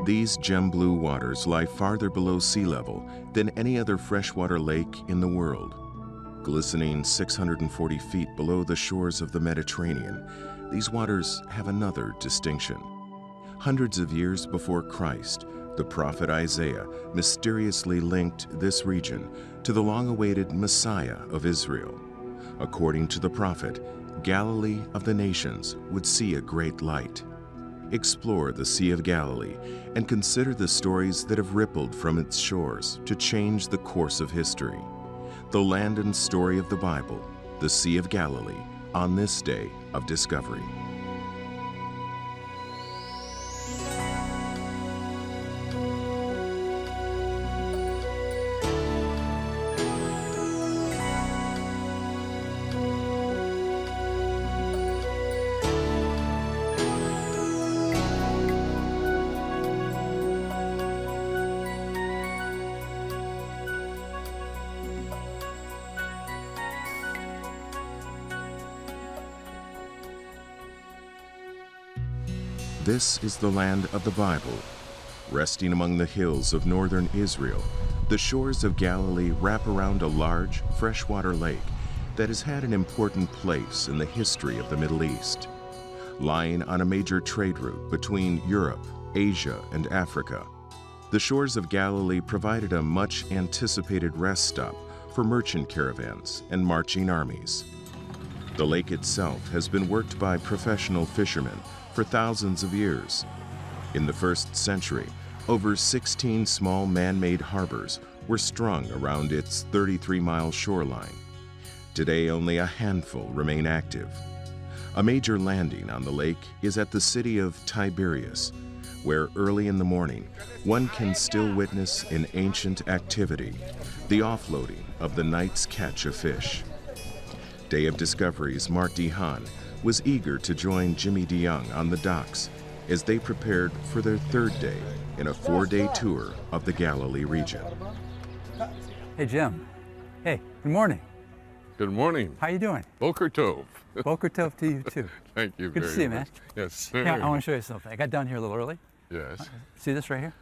These gem blue waters lie farther below sea level than any other freshwater lake in the world. Glistening 640 feet below the shores of the Mediterranean, these waters have another distinction. Hundreds of years before Christ, the prophet Isaiah mysteriously linked this region to the long-awaited Messiah of Israel. According to the prophet, Galilee of the nations would see a great light. Explore the Sea of Galilee and consider the stories that have rippled from its shores to change the course of history. The land and story of the Bible, the Sea of Galilee, on this day of discovery. This is the land of the Bible. Resting among the hills of northern Israel, the shores of Galilee wrap around a large freshwater lake that has had an important place in the history of the Middle East. Lying on a major trade route between Europe, Asia, and Africa, the shores of Galilee provided a much-anticipated rest stop for merchant caravans and marching armies. The lake itself has been worked by professional fishermen for thousands of years. In the 1st century, over 16 small man-made harbors were strung around its 33-mile shoreline. Today, only a handful remain active. A major landing on the lake is at the city of Tiberias, where early in the morning, one can still witness in ancient activity the offloading of the night's catch of fish. Day of Discovery's Mark DeHaan was eager to join Jimmy DeYoung on the docks as they prepared for their 3rd day in a 4-day tour of the Galilee region. Hey, Jim. Hey, good morning. Good morning. How you doing? Boker Tov. Boker Tov to you, too. Thank you Good very to see you, much. man. Yes, sir. Yeah, I want to show you something. I got down here a little early. Yes. See this right here?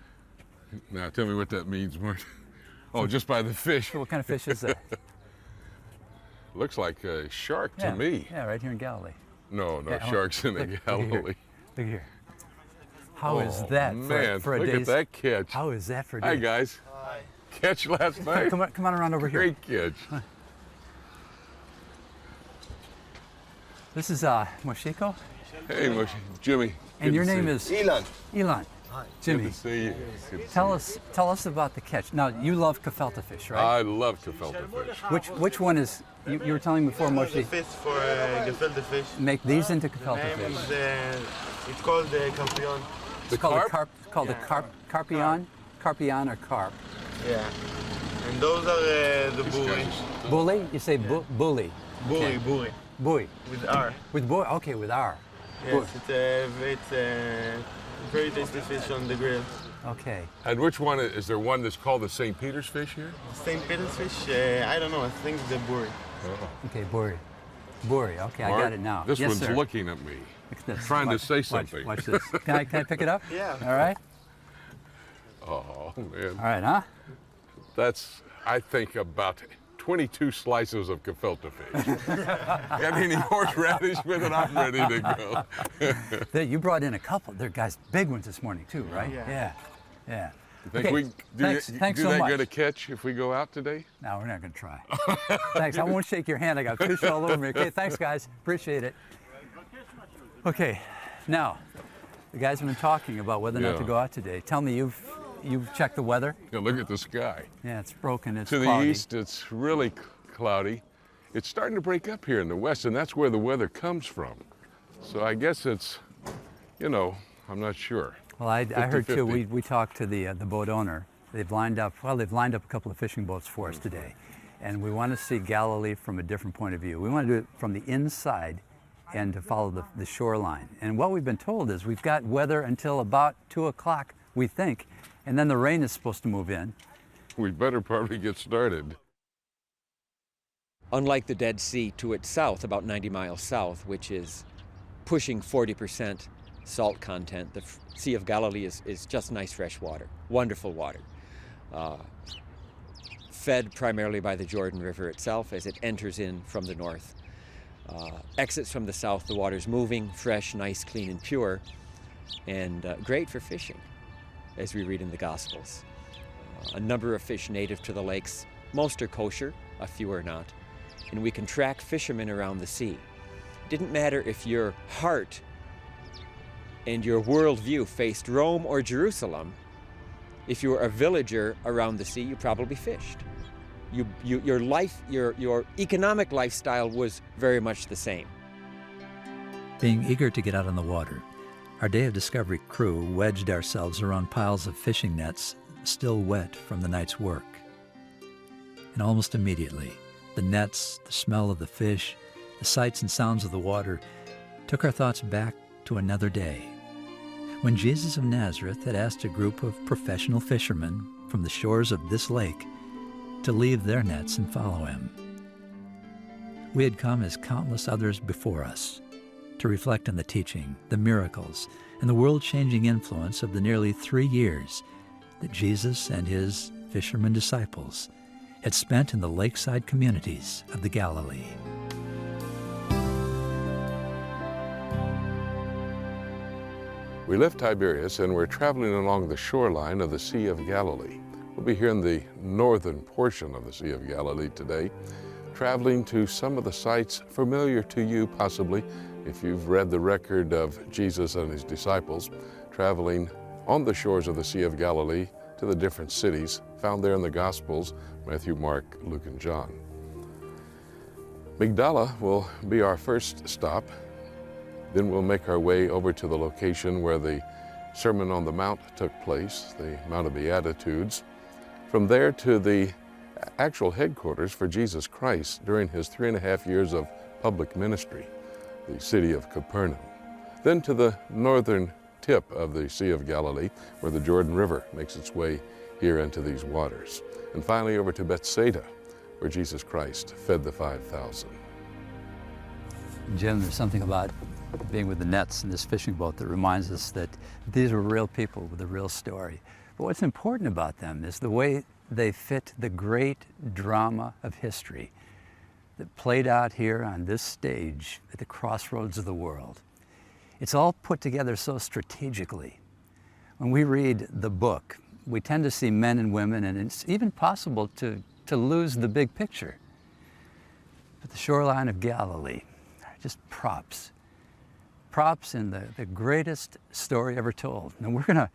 Now tell me what that means, Mart. Oh, just by the fish. What kind of fish is that? Looks like a shark to me. Yeah, right here in Galilee. No, Yeah, sharks in the look Galilee. Look here. How is that man, for a look day's... at that catch. How is that for a day? Hi, guys. Hi. Catch last night. Come on around over here. Great catch. This is Moshiko. Hey, Jimmy. And Good your to see name you. is? Ilan. Ilan. Hi. Jimmy. Good to see you. Good to Tell see us about the catch. Now, you love gefilte fish, you. right? I love gefilte fish. Which one is, you were telling me before, The Moshe, fish for gefilte fish. make these into gefilte Name fish. is, it's called the campion. It's called carp? a carp, called a carp, carpion, carpion or carp. Yeah. And those are the buri. Bully? You say bully. Buri, buri. Buoy. With R. With buoy? Okay, with R. Yes, it's a very tasty fish on the grill. Okay. And which one, is there one that's called the St. Peter's fish here? St. Peter's fish, I don't know, I think the buri. Oh. Okay, buoy. Buoy. Okay, I got it now. This yes, one's sir. looking at me. Look at this. trying to Watch- say watch- something. Watch this. Can I pick it up? Yeah. All right. Oh, man. All right, huh? That's, I think, about 22 slices of gefilte fish. Got any horseradish with it? I'm ready to go. You brought in a couple. They're guys, big ones this morning too, right? Yeah. Yeah. Think Okay, we do, thanks do so that much. good a catch if we go out today? No, we're not going to try. Thanks. I won't shake your hand. I got fish all over me. Okay, thanks, guys. Appreciate it. Okay, now, the guys have been talking about whether or not to Yeah. go out today. Tell me, you've checked the weather? Yeah, look at the sky. Yeah, it's broken. It's To the cloudy. east, it's really cloudy. It's starting to break up here in the west, and that's where the weather comes from. So I guess it's, I'm not sure. Well, I heard too. 50-50. We talked to the boat owner. They've lined up a couple of fishing boats for us today, and we want to see Galilee from a different point of view. We want to do it from the inside and to follow the shoreline. And what we've been told is we've got weather until about 2 o'clock, we think, and then the rain is supposed to move in. We better probably get started. Unlike the Dead Sea to its south, about 90 miles south, which is pushing 40% salt content. The Sea of Galilee is just nice fresh water, wonderful water. Fed primarily by the Jordan River itself as it enters in from the north. Exits from the south, the water's moving, fresh, nice, clean, and pure, and great for fishing, as we read in the Gospels. A number of fish native to the lakes. Most are kosher, a few are not. And we can track fishermen around the sea. It didn't matter if your heart and your worldview faced Rome or Jerusalem. If you were a villager around the sea, you probably fished. Your economic lifestyle was very much the same. Being eager to get out on the water, our Day of Discovery crew wedged ourselves around piles of fishing nets still wet from the night's work. And almost immediately, the nets, the smell of the fish, the sights and sounds of the water took our thoughts back to another day, when Jesus of Nazareth had asked a group of professional fishermen from the shores of this lake to leave their nets and follow him. We had come as countless others before us to reflect on the teaching, the miracles, and the world-changing influence of the nearly 3 years that Jesus and his fishermen disciples had spent in the lakeside communities of the Galilee. We left Tiberias and we're traveling along the shoreline of the Sea of Galilee. We'll be here in the northern portion of the Sea of Galilee today, traveling to some of the sites familiar to you possibly if you've read the record of Jesus and his disciples, traveling on the shores of the Sea of Galilee to the different cities found there in the Gospels, Matthew, Mark, Luke, and John. Magdala will be our first stop. Then we'll make our way over to the location where the Sermon on the Mount took place, the Mount of Beatitudes. From there to the actual headquarters for Jesus Christ during his 3.5 years of public ministry, the city of Capernaum. Then to the northern tip of the Sea of Galilee, where the Jordan River makes its way here into these waters. And finally over to Bethsaida, where Jesus Christ fed the 5,000. Jim, there's something about being with the nets in this fishing boat that reminds us that these are real people with a real story. But what's important about them is the way they fit the great drama of history that played out here on this stage at the crossroads of the world. It's all put together so strategically. When we read the book, we tend to see men and women, and it's even possible to lose the big picture. But the shoreline of Galilee are just props in the greatest story ever told. And we're gonna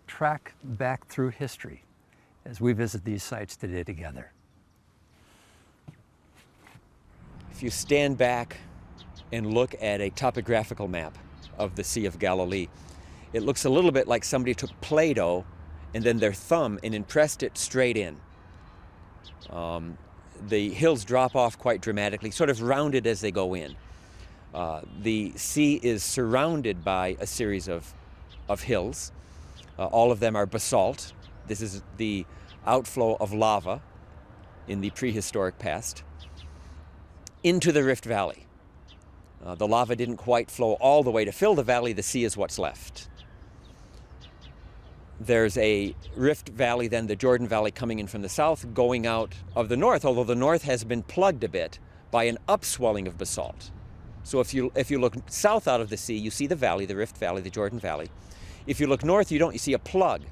track back through history as we visit these sites today together. If you stand back and look at a topographical map of the Sea of Galilee, it looks a little bit like somebody took Play-Doh and then their thumb and impressed it straight in. The hills drop off quite dramatically, sort of rounded as they go in. The sea is surrounded by a series of hills. All of them are basalt. This is the outflow of lava in the prehistoric past into the Rift Valley. The lava didn't quite flow all the way to fill the valley. The sea is what's left. There's a Rift Valley, then the Jordan Valley coming in from the south, going out of the north, although the north has been plugged a bit by an upswelling of basalt. So if you look south out of the sea, you see the valley, the Rift Valley, the Jordan Valley. If you look north, you don't. You see a plug.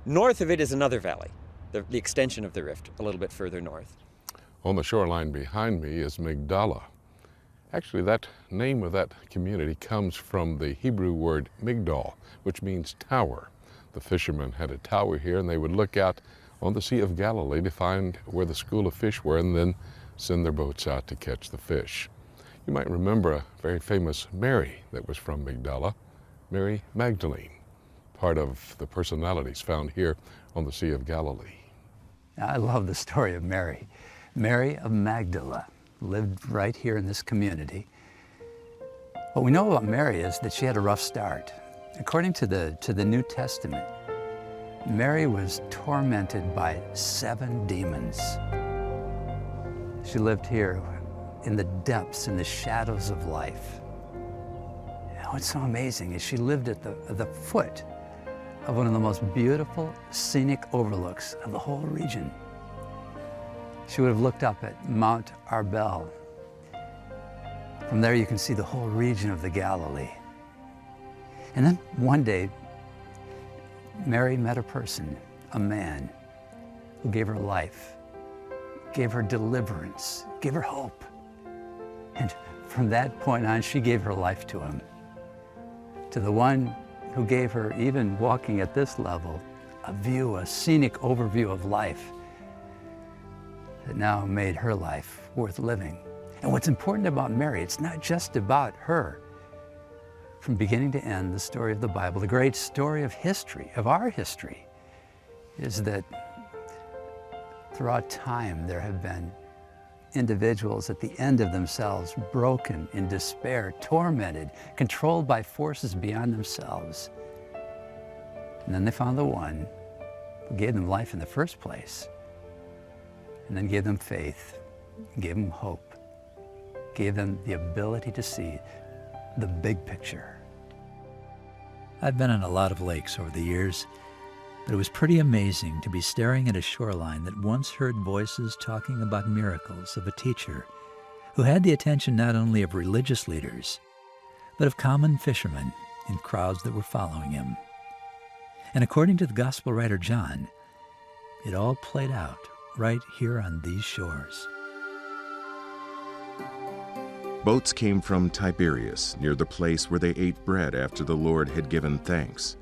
North of it is another valley, the extension of the rift, a little bit further north. On the shoreline behind me is Magdala. Actually, that name of that community comes from the Hebrew word migdal, which means tower. The fishermen had a tower here, and they would look out on the Sea of Galilee to find where the school of fish were and then send their boats out to catch the fish. You might remember a very famous Mary that was from Magdala, Mary Magdalene, part of the personalities found here on the Sea of Galilee. I love the story of Mary. Mary of Magdala lived right here in this community. What we know about Mary is that she had a rough start. According to the New Testament, Mary was tormented by 7 demons. She lived here in the depths, in the shadows of life. what's so amazing is she lived at the foot of one of the most beautiful scenic overlooks of the whole region. She would have looked up at Mount Arbel. From there you can see the whole region of the Galilee. And then one day, Mary met a person, a man, who gave her life, gave her deliverance, gave her hope. And from that point on, she gave her life to him. To the one who gave her, even walking at this level, a view, a scenic overview of life that now made her life worth living. And what's important about Mary, it's not just about her. From beginning to end, the story of the Bible, the great story of history, of our history, is that throughout time there have been individuals at the end of themselves, broken, in despair, tormented, controlled by forces beyond themselves. And then they found the one who gave them life in the first place, and then gave them faith, gave them hope, gave them the ability to see the big picture. I've been on a lot of lakes over the years, but it was pretty amazing to be staring at a shoreline that once heard voices talking about miracles of a teacher who had the attention not only of religious leaders, but of common fishermen in crowds that were following him. And according to the gospel writer John, it all played out right here on these shores. Boats came from Tiberias, near the place where they ate bread after the Lord had given thanks.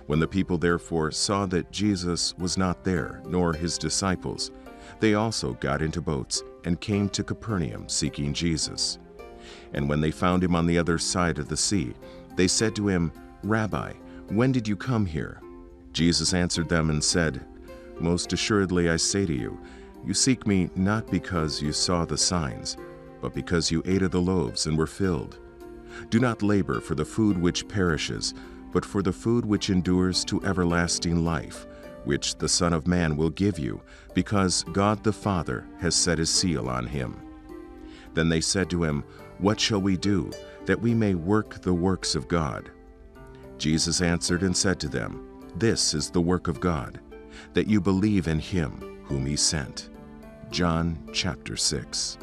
When the people therefore saw that Jesus was not there, nor his disciples, they also got into boats and came to Capernaum seeking Jesus. And when they found him on the other side of the sea, they said to him, "Rabbi, when did you come here?" Jesus answered them and said, "Most assuredly I say to you, you seek me not because you saw the signs, but because you ate of the loaves and were filled. Do not labor for the food which perishes, but for the food which endures to everlasting life, which the Son of Man will give you, because God the Father has set his seal on him." Then they said to him, "What shall we do, that we may work the works of God?" Jesus answered and said to them, "This is the work of God, that you believe in him whom he sent." John chapter 6.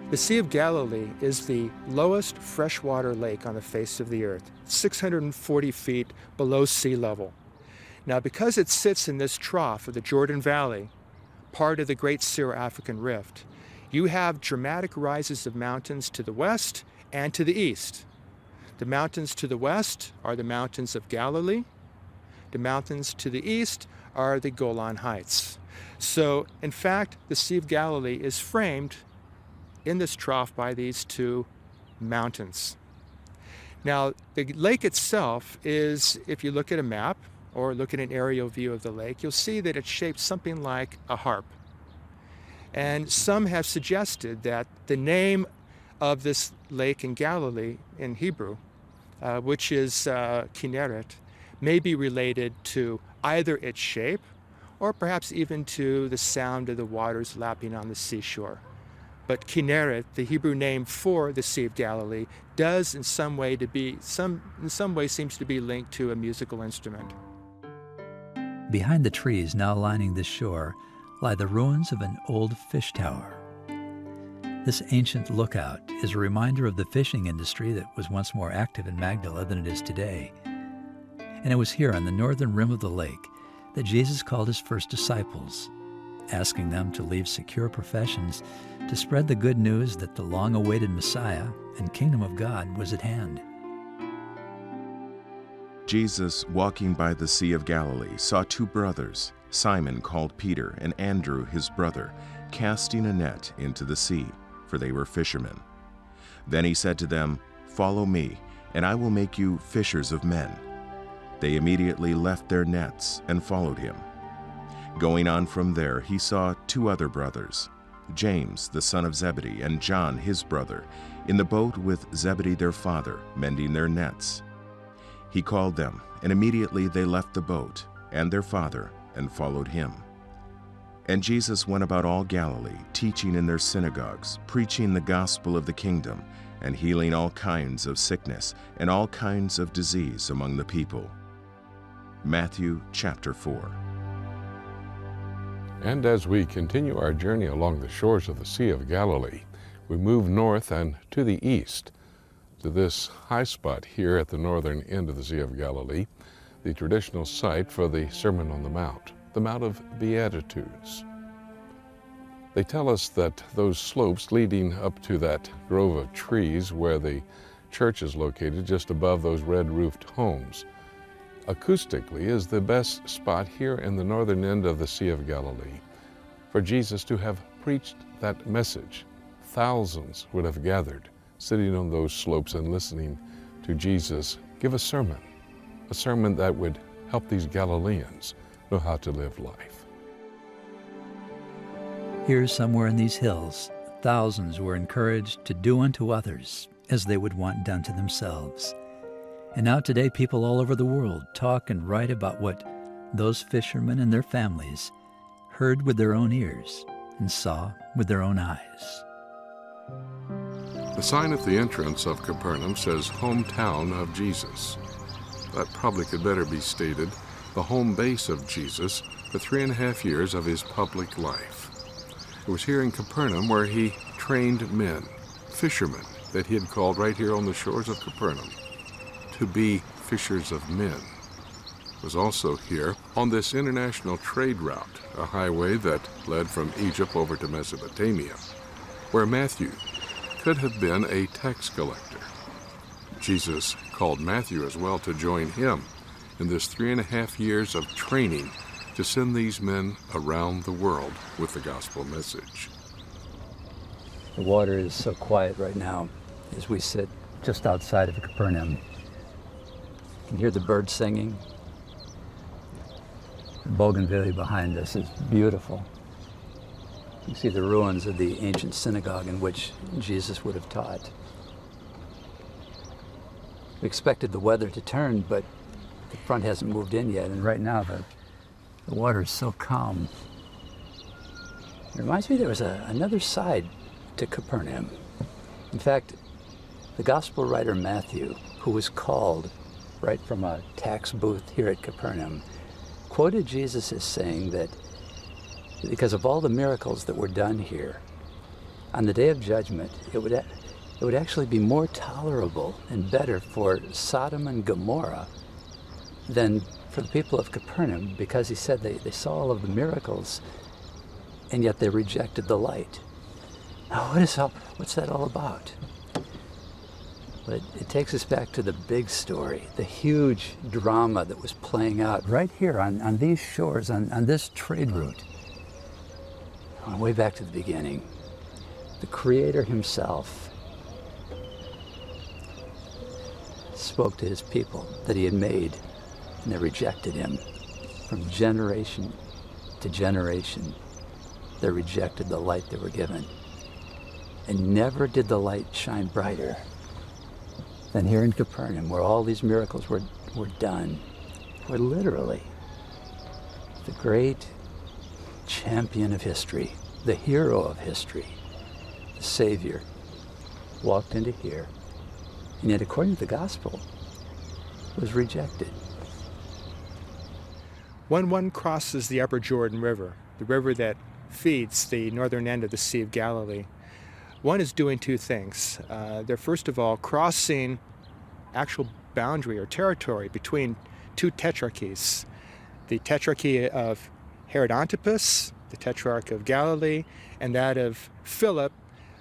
The Sea of Galilee is the lowest freshwater lake on the face of the earth, 640 feet below sea level. Now, because it sits in this trough of the Jordan Valley, part of the Great Syro-African Rift, you have dramatic rises of mountains to the west and to the east. The mountains to the west are the mountains of Galilee. The mountains to the east are the Golan Heights. So, in fact, the Sea of Galilee is framed in this trough by these two mountains. Now, the lake itself is, if you look at a map or look at an aerial view of the lake, you'll see that it's shaped something like a harp. And some have suggested that the name of this lake in Galilee in Hebrew, which is Kinneret, may be related to either its shape or perhaps even to the sound of the waters lapping on the seashore. But Kinneret, the Hebrew name for the Sea of Galilee, does in some way seems to be linked to a musical instrument. Behind the trees now lining the shore lie the ruins of an old fish tower. This ancient lookout is a reminder of the fishing industry that was once more active in Magdala than it is today. And it was here on the northern rim of the lake that Jesus called his first disciples, asking them to leave secure professions to spread the good news that the long-awaited Messiah and kingdom of God was at hand. Jesus, walking by the Sea of Galilee, saw two brothers, Simon called Peter and Andrew his brother, casting a net into the sea, for they were fishermen. Then he said to them, "Follow me, and I will make you fishers of men." They immediately left their nets and followed him. Going on from there, he saw two other brothers, James, the son of Zebedee, and John, his brother, in the boat with Zebedee their father, mending their nets. He called them, and immediately they left the boat and their father and followed him. And Jesus went about all Galilee, teaching in their synagogues, preaching the gospel of the kingdom, and healing all kinds of sickness and all kinds of disease among the people. Matthew chapter 4. And as we continue our journey along the shores of the Sea of Galilee, we move north and to the east to this high spot here at the northern end of the Sea of Galilee, the traditional site for the Sermon on the Mount of Beatitudes. They tell us that those slopes leading up to that grove of trees where the church is located just above those red-roofed homes, acoustically is the best spot here in the northern end of the Sea of Galilee for Jesus to have preached that message. Thousands would have gathered, sitting on those slopes and listening to Jesus give a sermon that would help these Galileans know how to live life. Here, somewhere in these hills, thousands were encouraged to do unto others as they would want done to themselves. And now today, people all over the world talk and write about what those fishermen and their families heard with their own ears and saw with their own eyes. The sign at the entrance of Capernaum says hometown of Jesus. That probably could better be stated the home base of Jesus for 3.5 years of his public life. It was here in Capernaum where he trained men, fishermen that he had called right here on the shores of Capernaum to be fishers of men. It was also here on this international trade route, a highway that led from Egypt over to Mesopotamia, where Matthew could have been a tax collector. Jesus called Matthew as well to join him in this 3.5 years of training to send these men around the world with the gospel message. The water is so quiet right now as we sit just outside of Capernaum. You can hear the birds singing. The bougainvillea behind us is beautiful. You see the ruins of the ancient synagogue in which Jesus would have taught. We expected the weather to turn, but the front hasn't moved in yet, and right now the water is so calm. It reminds me there was another side to Capernaum. In fact, the gospel writer Matthew, who was called right from a tax booth here at Capernaum, quoted Jesus as saying that because of all the miracles that were done here, on the day of judgment, it would actually be more tolerable and better for Sodom and Gomorrah than for the people of Capernaum, because he said they saw all of the miracles and yet they rejected the light. Now what's that all about? But it takes us back to the big story, the huge drama that was playing out right here on these shores, on this trade route. Way back to the beginning, the Creator himself spoke to his people that he had made, and they rejected him. From generation to generation, they rejected the light they were given. And never did the light shine brighter than here in Capernaum, where all these miracles were done, where literally the great champion of history, the hero of history, the Savior, walked into here, and yet according to the gospel, was rejected. When one crosses the upper Jordan River, the river that feeds the northern end of the Sea of Galilee, one is doing two things. They're first of all crossing actual boundary or territory between two tetrarchies. The tetrarchy of Herod Antipas, the tetrarch of Galilee, and that of Philip,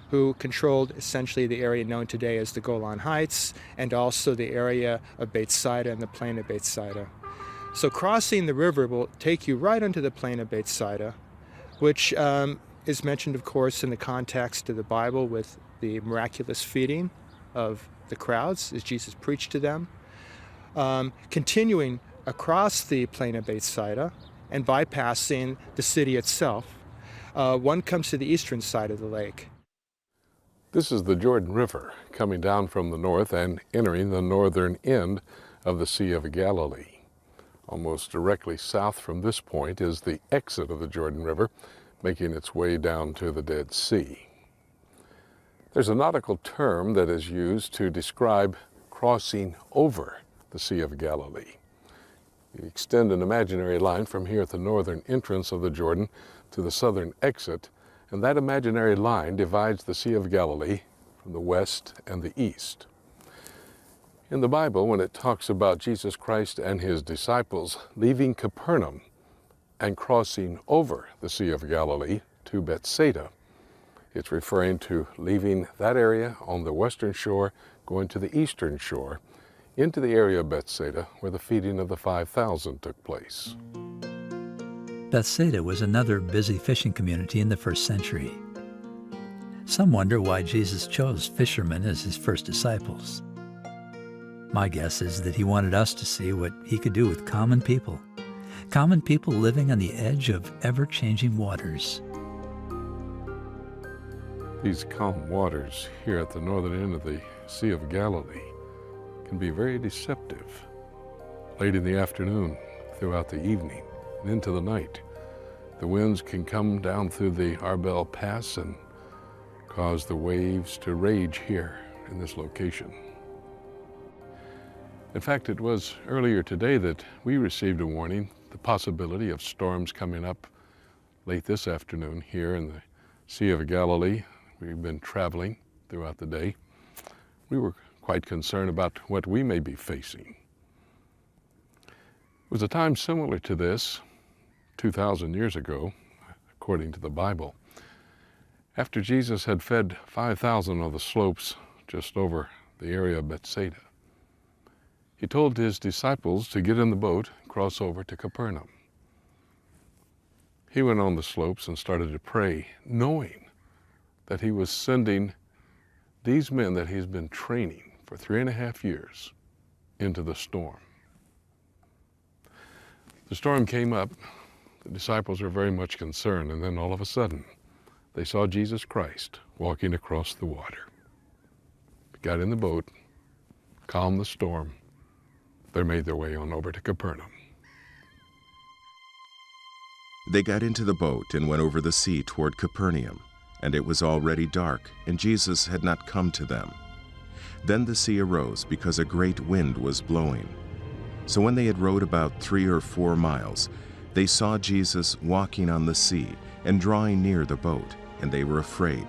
who controlled essentially the area known today as the Golan Heights, and also the area of Bethsaida and the plain of Bethsaida. So crossing the river will take you right onto the plain of Bethsaida, which is mentioned, of course, in the context of the Bible with the miraculous feeding of the crowds as Jesus preached to them. Continuing across the plain of Bethsaida and bypassing the city itself, one comes to the eastern side of the lake. This is the Jordan River coming down from the north and entering the northern end of the Sea of Galilee. Almost directly south from this point is the exit of the Jordan River, making its way down to the Dead Sea. There's a nautical term that is used to describe crossing over the Sea of Galilee. You extend an imaginary line from here at the northern entrance of the Jordan to the southern exit, and that imaginary line divides the Sea of Galilee from the west and the east. In the Bible, when it talks about Jesus Christ and his disciples leaving Capernaum and crossing over the Sea of Galilee to Bethsaida, it's referring to leaving that area on the western shore, going to the eastern shore, into the area of Bethsaida, where the feeding of the 5,000 took place. Bethsaida was another busy fishing community in the first century. Some wonder why Jesus chose fishermen as his first disciples. My guess is that he wanted us to see what he could do with common people living on the edge of ever-changing waters. These calm waters here at the northern end of the Sea of Galilee can be very deceptive. Late in the afternoon, throughout the evening, and into the night, the winds can come down through the Arbel Pass and cause the waves to rage here in this location. In fact, it was earlier today that we received a warning, the possibility of storms coming up late this afternoon here in the Sea of Galilee. We've been traveling throughout the day. We were quite concerned about what we may be facing. It was a time similar to this 2,000 years ago, according to the Bible. After Jesus had fed 5,000 on the slopes just over the area of Bethsaida, he told his disciples to get in the boat and cross over to Capernaum. He went on the slopes and started to pray, knowing that he was sending these men that he's been training for 3.5 years into the storm. The storm came up. The disciples were very much concerned, and then all of a sudden, they saw Jesus Christ walking across the water. They got in the boat, calmed the storm. They made their way on over to Capernaum. They got into the boat and went over the sea toward Capernaum, and it was already dark, and Jesus had not come to them. Then the sea arose because a great wind was blowing. So when they had rowed about 3 or 4 miles, they saw Jesus walking on the sea and drawing near the boat, and they were afraid.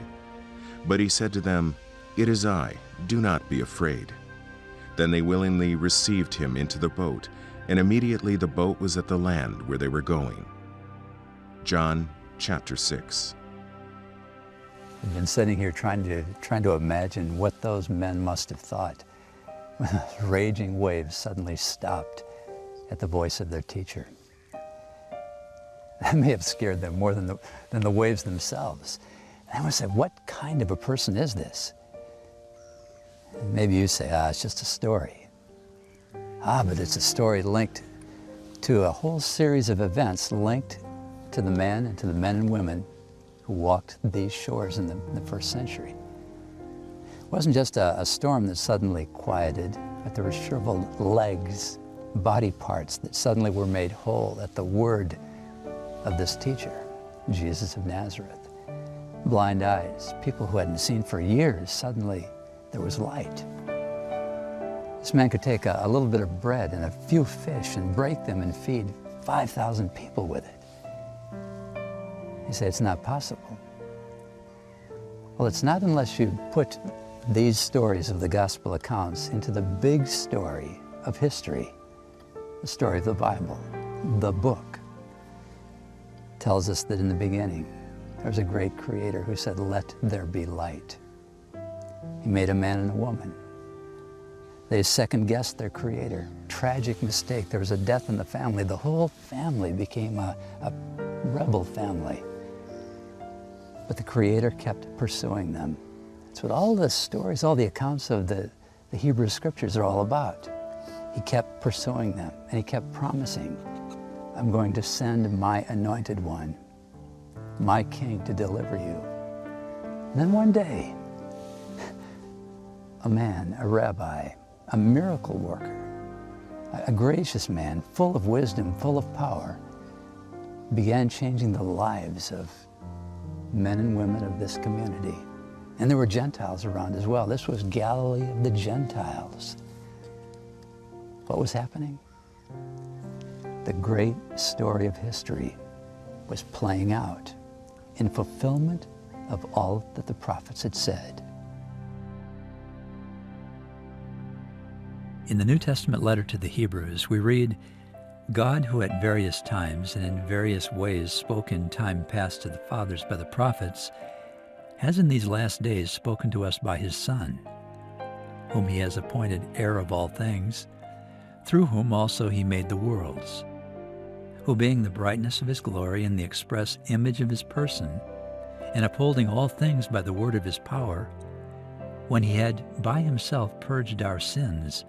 But he said to them, "It is I, do not be afraid." Then they willingly received him into the boat, and immediately the boat was at the land where they were going. John chapter 6. I've been sitting here trying to imagine what those men must have thought when those raging waves suddenly stopped at the voice of their teacher. That may have scared them more than the waves themselves. And I would say, what kind of a person is this? And maybe you say, it's just a story. But it's a story linked to a whole series of events linked to the man and to the men and women who walked these shores in the first century. It wasn't just a storm that suddenly quieted, but there were shriveled legs, body parts that suddenly were made whole at the word of this teacher, Jesus of Nazareth. Blind eyes, people who hadn't seen for years, suddenly there was light. This man could take a little bit of bread and a few fish and break them and feed 5,000 people with it. You say it's not possible. Well, it's not unless you put these stories of the gospel accounts into the big story of history, the story of the Bible. The book tells us that in the beginning, there was a great creator who said, "Let there be light." He made a man and a woman. They second-guessed their creator. Tragic mistake. There was a death in the family. The whole family became a rebel family. But the Creator kept pursuing them. That's what all the stories, all the accounts of the Hebrew Scriptures are all about. He kept pursuing them, and he kept promising, "I'm going to send my anointed one, my king, to deliver you." And then one day, a man, a rabbi, a miracle worker, a gracious man, full of wisdom, full of power, began changing the lives of men and women of this community. And there were Gentiles around as well. This was Galilee of the Gentiles. What was happening? The great story of history was playing out in fulfillment of all that the prophets had said. In the New Testament letter to the Hebrews, we read, God, who at various times and in various ways spoke in time past to the fathers by the prophets, has in these last days spoken to us by his Son, whom he has appointed heir of all things, through whom also he made the worlds, who being the brightness of his glory and the express image of his person, and upholding all things by the word of his power, when he had by himself purged our sins,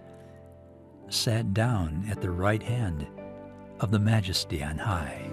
sat down at the right hand of the Majesty on high.